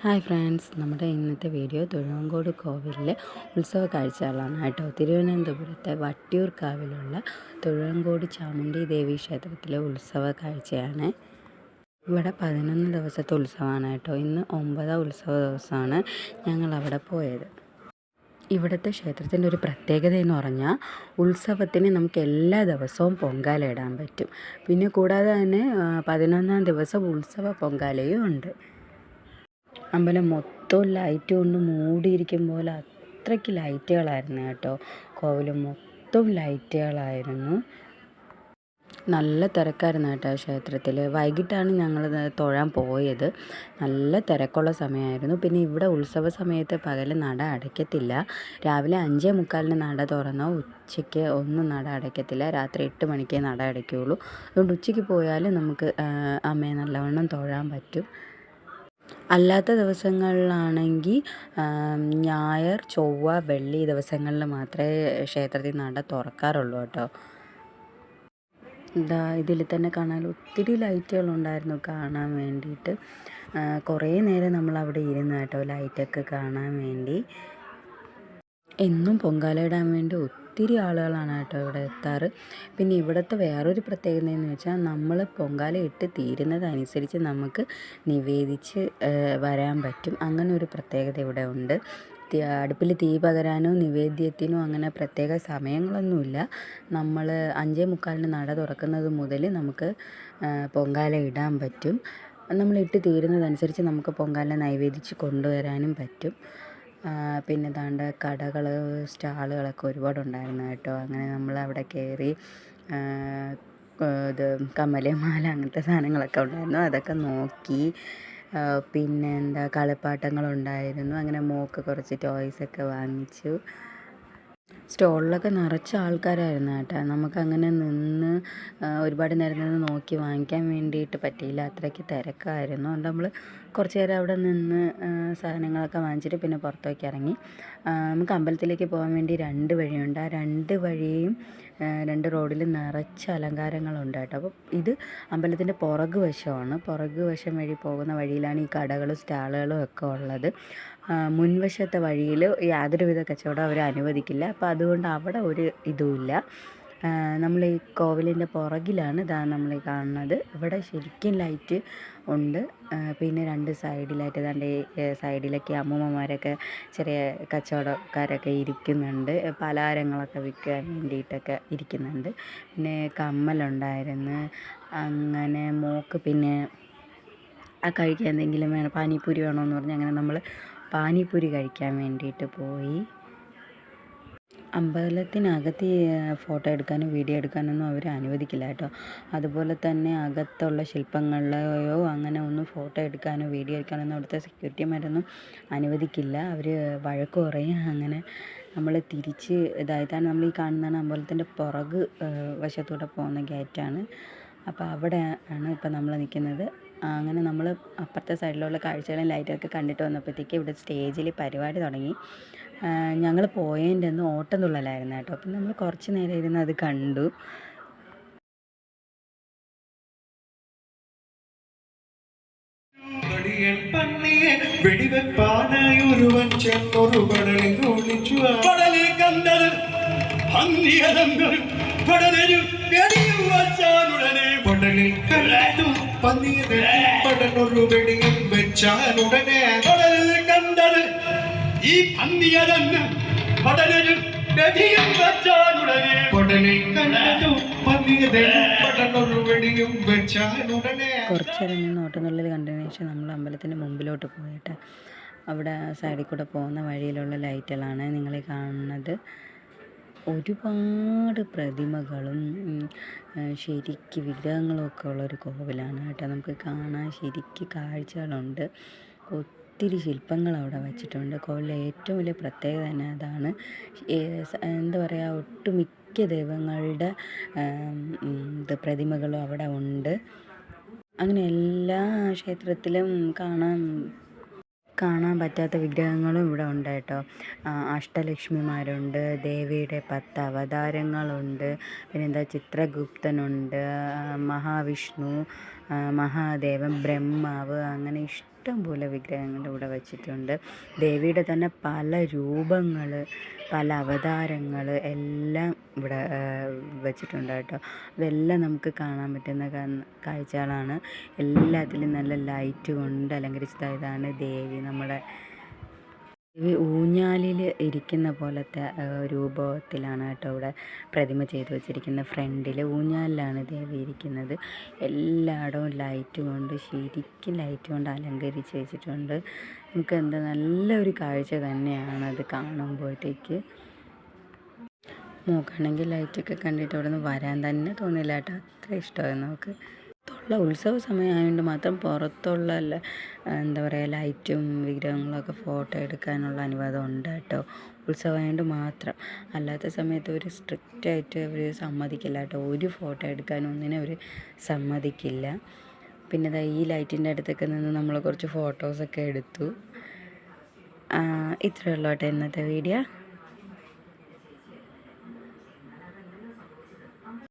Hi friends, നമ്മുടെ ഇന്നത്തെ video Thozhuvancode കോവിലിലെ ഉത്സവ കാഴ്ചകളാണ് കേട്ടോ. തിരുവനന്തപുരത്തെ വട്ടിയൂർക്കാവിലുള്ള തൊഴുവങ്കോട് ചാമുണ്ഡി ദേവി ക്ഷേത്രത്തിലെ ഉത്സവ കാഴ്ചയാണ്. ഇവിടെ 11 ദിവസത്തെ ഉത്സവമാണ് കേട്ടോ. ഇന്ന് 9ാം ഉത്സവ ദിവസമാണ് ഞങ്ങൾ അവിടെ പോയത്. ഇവിടുത്തെ ക്ഷേത്രത്തിൻ്റെ ഒരു പ്രത്യേകത എന്ന് പറഞ്ഞാൽ ഉത്സവത്തിന് നമുക്ക് എല്ലാ ദിവസവും പൊങ്കാല ഇടാൻ പറ്റും. പിന്നെ കൂടാതെ തന്നെ 11ാം ദിവസം ഉത്സവ പൊങ്കാലയും ഉണ്ട്. അമ്പലം മൊത്തം ലൈറ്റ് കൊണ്ട് മൂടിയിരിക്കും പോലെ അത്രയ്ക്ക് ലൈറ്റുകളായിരുന്നു കേട്ടോ. കോവിൽ മൊത്തം ലൈറ്റുകളായിരുന്നു. നല്ല തിരക്കായിരുന്നു കേട്ടോ ക്ഷേത്രത്തിൽ. വൈകിട്ടാണ് ഞങ്ങൾ തൊഴാൻ പോയത്. നല്ല തിരക്കുള്ള സമയമായിരുന്നു. പിന്നെ ഇവിടെ ഉത്സവ സമയത്ത് പകൽ നട അടയ്ക്കത്തില്ല. രാവിലെ 5:45 നട തുറന്നോ ഉച്ചയ്ക്ക് ഒന്നും നട അടയ്ക്കത്തില്ല. രാത്രി 8 മണിക്കേ നട അടയ്ക്കുകയുള്ളൂ. അതുകൊണ്ട് ഉച്ചയ്ക്ക് പോയാൽ നമുക്ക് അമ്മയെ നല്ലവണ്ണം തൊഴാൻ പറ്റും. അല്ലാത്ത ദിവസങ്ങളിലാണെങ്കിൽ ഞായർ, ചൊവ്വ, വെള്ളി ദിവസങ്ങളിൽ മാത്രമേ ക്ഷേത്രത്തിൽ നട തുറക്കാറുള്ളൂ കേട്ടോ. ഇതിൽ തന്നെ കാണാൻ ഒത്തിരി ലൈറ്റുകളുണ്ടായിരുന്നു കാണാൻ വേണ്ടിയിട്ട്. കുറേ നേരം നമ്മളവിടെ ഇരുന്ന് കേട്ടോ ലൈറ്റൊക്കെ കാണാൻ വേണ്ടി. എന്നും പൊങ്കാല ഇടാൻ വേണ്ടി ഒത്തിരി ആളുകളാണ് കേട്ടോ ഇവിടെ എത്താറ്. പിന്നെ ഇവിടുത്തെ വേറൊരു പ്രത്യേകത എന്ന് വെച്ചാൽ നമ്മൾ പൊങ്കാല ഇട്ട് തീരുന്നതനുസരിച്ച് നമുക്ക് നിവേദിച്ച് വരാൻ പറ്റും. അങ്ങനെ ഒരു പ്രത്യേകത ഇവിടെ ഉണ്ട്. അടുപ്പിൽ തീ പകരാനോ നിവേദ്യത്തിനോ അങ്ങനെ പ്രത്യേക സമയങ്ങളൊന്നുമില്ല. നമ്മൾ 5:45 നട തുറക്കുന്നത് മുതൽ നമുക്ക് പൊങ്കാല ഇടാൻ പറ്റും. നമ്മൾ ഇട്ട് തീരുന്നതനുസരിച്ച് നമുക്ക് പൊങ്കാല നൈവേദിച്ച് കൊണ്ടുവരാനും പറ്റും. പിന്നെ ദാണ്ട കടകൾ, സ്റ്റാളുകളൊക്കെ ഒരുപാടുണ്ടായിരുന്നു കേട്ടോ. അങ്ങനെ നമ്മളവിടെ കയറി കമ്മൽ, മാല അങ്ങനത്തെ സാധനങ്ങളൊക്കെ ഉണ്ടായിരുന്നു. അതൊക്കെ നോക്കി. പിന്നെ കളിപ്പാട്ടങ്ങളുണ്ടായിരുന്നു. അങ്ങനെ മോൾക്ക് കുറച്ച് ടോയ്സൊക്കെ വാങ്ങിച്ചു. സ്റ്റോളിലൊക്കെ നിറച്ച ആൾക്കാരായിരുന്നു കേട്ടോ. നമുക്കങ്ങനെ നിന്ന് ഒരുപാട് നേരം നിന്ന് നോക്കി വാങ്ങിക്കാൻ വേണ്ടിയിട്ട് പറ്റിയില്ല. അത്രയ്ക്ക് തിരക്കായിരുന്നു. അതുകൊണ്ട് നമ്മൾ കുറച്ച് നേരം അവിടെ നിന്ന് സാധനങ്ങളൊക്കെ വാങ്ങിച്ചിട്ട് പിന്നെ പുറത്തേക്ക് ഇറങ്ങി. നമുക്ക് അമ്പലത്തിലേക്ക് പോകാൻ വേണ്ടി 2 വഴിയുണ്ട്. ആ 2 വഴിയും 2 റോഡിൽ നിറച്ച് അലങ്കാരങ്ങളുണ്ട് കേട്ടോ. അപ്പോൾ ഇത് അമ്പലത്തിൻ്റെ പുറകു വശമാണ്. പുറകു വശം വഴി പോകുന്ന വഴിയിലാണ് ഈ കടകളും സ്റ്റാളുകളും ഒക്കെ ഉള്ളത്. മുൻവശത്തെ വഴിയിൽ യാതൊരുവിധ കച്ചവടം അവർ അനുവദിക്കില്ല. അപ്പോൾ അതുകൊണ്ട് അവിടെ ഒരു ഇതുമില്ല. നമ്മൾ ഈ കോവിലിൻ്റെ പുറകിലാണ് നമ്മൾ കാണുന്നത്. ഇവിടെ ശരിക്കും ലൈറ്റ് ഉണ്ട്. പിന്നെ 2 സൈഡിലായിട്ട് സൈഡിലൊക്കെ അമ്മൂമ്മമാരൊക്കെ ചെറിയ കച്ചവടക്കാരൊക്കെ ഇരിക്കുന്നുണ്ട്. പലഹാരങ്ങളൊക്കെ വിൽക്കാൻ വേണ്ടിയിട്ടൊക്കെ ഇരിക്കുന്നുണ്ട്. പിന്നെ കമ്മലുണ്ടായിരുന്നു. അങ്ങനെ മോൾക്ക് പിന്നെ കഴിക്കാൻ എന്തെങ്കിലും വേണം, പാനിപ്പൂരി വേണമെന്ന് പറഞ്ഞ് അങ്ങനെ നമ്മൾ പാനിപ്പൂരി കഴിക്കാൻ വേണ്ടിയിട്ട് പോയി. അമ്പലത്തിനകത്ത് ഫോട്ടോ എടുക്കാനും വീഡിയോ എടുക്കാനൊന്നും അവർ അനുവദിക്കില്ല കേട്ടോ. അതുപോലെ തന്നെ അകത്തുള്ള ശില്പങ്ങളിലെയോ അങ്ങനെ ഒന്നും ഫോട്ടോ എടുക്കാനോ വീഡിയോ എടുക്കാനൊന്നും അവിടുത്തെ സെക്യൂരിറ്റിമാരൊന്നും അനുവദിക്കില്ല. അവർ വഴക്ക് പറയും. അങ്ങനെ നമ്മൾ തിരിച്ച് ഇതാണ് നമ്മൾ ഈ കാണുന്നതാണ് അമ്പലത്തിൻ്റെ പുറക് വശത്തൂടെ പോകുന്ന ഗേറ്റാണ്. അപ്പോൾ അവിടെ ആണ് ഇപ്പോൾ നമ്മൾ നിൽക്കുന്നത്. അങ്ങനെ നമ്മൾ അപ്പുറത്തെ സൈഡിലുള്ള കാഴ്ചകളും ലൈറ്റൊക്കെ കണ്ടിട്ട് വന്നപ്പോഴത്തേക്ക് ഇവിടെ സ്റ്റേജിൽ പരിപാടി തുടങ്ങി. ഞങ്ങൾ പോയതിൻ്റെ അന്ന് ഓട്ടം തുള്ളലായിരുന്നു കേട്ടോ. അപ്പം നമ്മൾ കുറച്ച് നേരം ഇരുന്ന് അത് കണ്ടു. ഈ പന്നിയതെന്ന് പടനൊരു വെടിയും വെച്ചാലുടനെ കുറച്ചേരം നിന്ന് ഓട്ടംതുള്ളൽ കണ്ടതിന് ശേഷം നമ്മൾ അമ്പലത്തിൻ്റെ മുമ്പിലോട്ട് പോയിട്ട് അവിടെ സൈഡിൽ കൂടെ പോകുന്ന വഴിയിലുള്ള ലൈറ്റുകളാണ് നിങ്ങൾ കാണുന്നത്. ഒരുപാട് പ്രതിമകളും ശരിക്ക് വിഗ്രഹങ്ങളൊക്കെ ഉള്ളൊരു കോവിലാണ് കേട്ടോ. നമുക്ക് കാണാൻ ശരിക്ക് കാഴ്ചകളുണ്ട്. ഒത്തിരി ശില്പങ്ങൾ അവിടെ വച്ചിട്ടുണ്ട്. കോവിലിലെ ഏറ്റവും വലിയ പ്രത്യേകത തന്നെ അതാണ്. എന്താ പറയുക, ഒട്ടുമിക്ക ദൈവങ്ങളുടെ പ്രതിമകളും അവിടെ ഉണ്ട്. അങ്ങനെ എല്ലാ ക്ഷേത്രത്തിലും കാണാൻ പറ്റാത്ത വിഗ്രഹങ്ങളും ഇവിടെ ഉണ്ട് കേട്ടോ. അഷ്ടലക്ഷ്മിമാരുണ്ട്, ദേവിയുടെ 10 അവതാരങ്ങളുണ്ട്, പിന്നെ ചിത്രഗുപ്തനുണ്ട്, മഹാവിഷ്ണു, മഹാദേവൻ, ബ്രഹ്മാവ്, അങ്ങനെ ഇഷ്ടംപോലെ വിഗ്രഹങ്ങൾ ഇവിടെ വച്ചിട്ടുണ്ട്. ദേവിയുടെ തന്നെ പല രൂപങ്ങൾ, പല അവതാരങ്ങൾ എല്ലാം ഇവിടെ വച്ചിട്ടുണ്ട് കേട്ടോ. അതെല്ലാം നമുക്ക് കാണാൻ പറ്റുന്ന കാഴ്ചകളാണ്. എല്ലാത്തിലും നല്ല ലൈറ്റ് കൊണ്ട് അലങ്കരിച്ചതാണ് ദേവി. നമ്മുടെ ദേവി ഊഞ്ഞാലിൽ ഇരിക്കുന്ന പോലത്തെ രൂപത്തിലാണ് കേട്ടോ ഇവിടെ പ്രതിമ ചെയ്ത് വെച്ചിരിക്കുന്നത്. ഫ്രണ്ടിൽ ഊഞ്ഞാലിലാണ് ദേവി ഇരിക്കുന്നത്. എല്ലായിടവും ലൈറ്റ് കൊണ്ട്, ശരിക്കും ലൈറ്റ് കൊണ്ട് അലങ്കരിച്ച് വെച്ചിട്ടുണ്ട്. നമുക്ക് എന്താ നല്ലൊരു കാഴ്ച തന്നെയാണ് അത് കാണുമ്പോഴത്തേക്ക്. നോക്കുകയാണെങ്കിൽ ലൈറ്റൊക്കെ കണ്ടിട്ട് അവിടെ നിന്ന് വരാൻ തന്നെ തോന്നില്ല കേട്ടോ, അത്ര ഇഷ്ടമായിരുന്നു നമുക്ക്. ഉത്സവ സമയമായതുകൊണ്ട് മാത്രം പുറത്തുള്ള എന്താ പറയുക ലൈറ്റും വിഗ്രഹങ്ങളൊക്കെ ഫോട്ടോ എടുക്കാനുള്ള അനുവാദം ഉണ്ട് കേട്ടോ. ഉത്സവമായതുകൊണ്ട് മാത്രം. അല്ലാത്ത സമയത്ത് ഒരു സ്ട്രിക്റ്റായിട്ട് അവർ സമ്മതിക്കില്ല കേട്ടോ. ഒരു ഫോട്ടോ എടുക്കാനൊന്നിനും അവർ സമ്മതിക്കില്ല. പിന്നെ ഈ ലൈറ്റിൻ്റെ അടുത്തൊക്കെ നിന്ന് നമ്മൾ കുറച്ച് ഫോട്ടോസൊക്കെ എടുത്തു. ഇത്രയേ ഉള്ളൂ കേട്ടോ ഇന്നത്തെ വീഡിയോ.